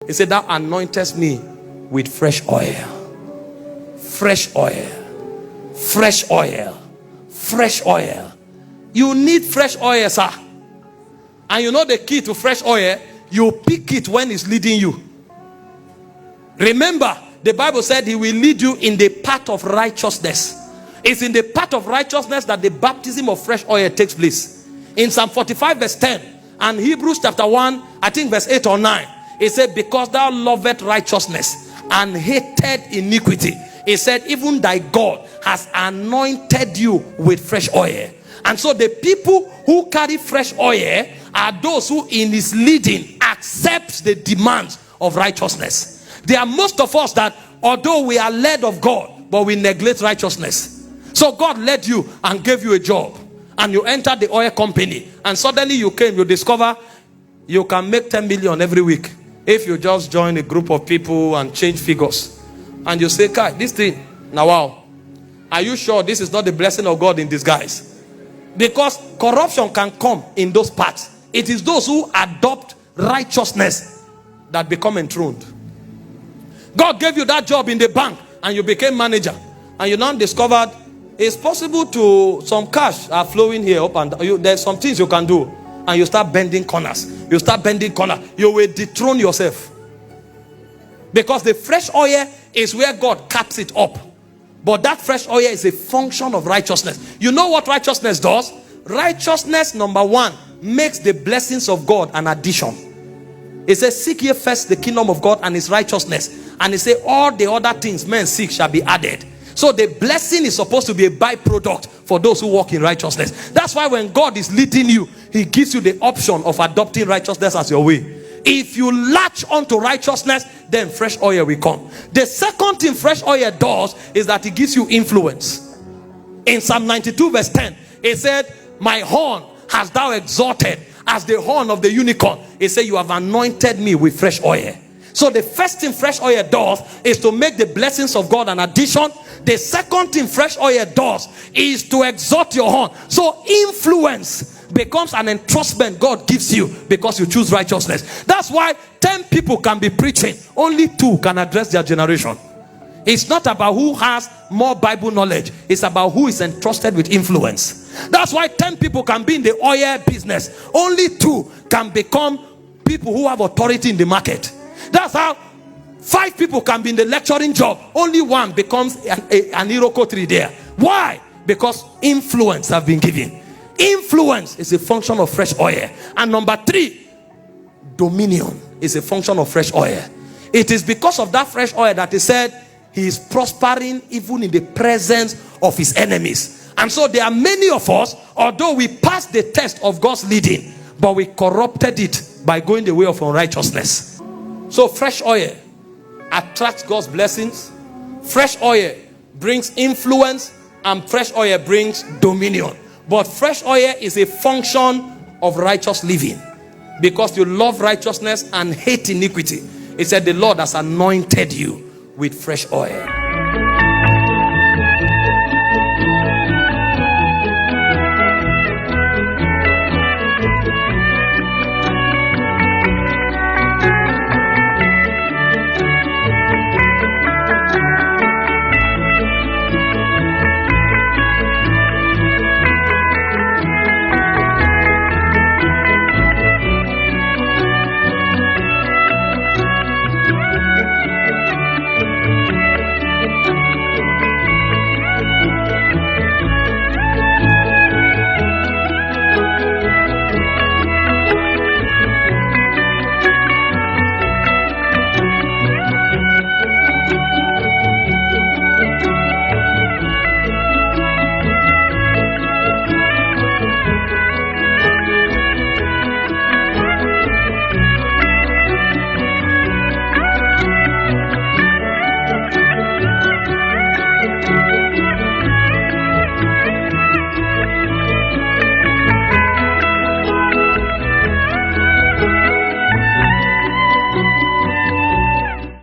He said, thou anointest me with fresh oil. Fresh oil. Fresh oil. Fresh oil. You need fresh oil, sir. And you know the key to fresh oil? You pick it when it's leading you. Remember, the Bible said he will lead you in the path of righteousness. It's in the path of righteousness that the baptism of fresh oil takes place. In Psalm 45 verse 10 and Hebrews chapter 1, I think verse 8 or 9, it said, because thou lovest righteousness and hated iniquity, it said, even thy God has anointed you with fresh oil. And so the people who carry fresh oil are those who in his leading accept the demands of righteousness. There are most of us that although we are led of God, but we neglect righteousness. So God led you and gave you a job, and you entered the oil company, and suddenly you discover you can make 10 million every week if you just join a group of people and change figures. And you say, Kai, this thing, now wow, are you sure this is not the blessing of God in disguise? Because corruption can come in those parts. It is those who adopt righteousness that become enthroned. God gave you that job in the bank and you became manager, and you now discovered it's possible to, some cash are flowing here up and there's some things you can do, and you start bending corners. You start bending corners. You will dethrone yourself. Because the fresh oil is where God caps it up. But that fresh oil is a function of righteousness. You know what righteousness does? Righteousness, number one, makes the blessings of God an addition. It says, seek ye first the kingdom of God and his righteousness. And it says, all the other things men seek shall be added. So the blessing is supposed to be a byproduct for those who walk in righteousness. That's why when God is leading you, he gives you the option of adopting righteousness as your way. If you latch onto righteousness, then fresh oil will come. The second thing fresh oil does is that it gives you influence. In Psalm 92 verse 10, it said, my horn hast thou exalted as the horn of the unicorn. It said, you have anointed me with fresh oil. So the first thing fresh oil does is to make the blessings of God an addition. The second thing fresh oil does is to exalt your horn. So influence becomes an entrustment God gives you because you choose righteousness. That's why 10 people can be preaching, only 2 can address their generation. It's not about who has more Bible knowledge. It's about who is entrusted with influence. That's why 10 people can be in the oil business. Only 2 can become people who have authority in the market. That's how 5 people can be in the lecturing job. Only 1 becomes an Orokpo tree there. Why? Because influence have been given. Influence is a function of fresh oil. And number 3, dominion is a function of fresh oil. It is because of that fresh oil that he said he is prospering even in the presence of his enemies. And so there are many of us, although we passed the test of God's leading, but we corrupted it by going the way of unrighteousness. So fresh oil attracts God's blessings. Fresh oil brings influence, and fresh oil brings dominion. But fresh oil is a function of righteous living, because you love righteousness and hate iniquity. It said the Lord has anointed you with fresh oil.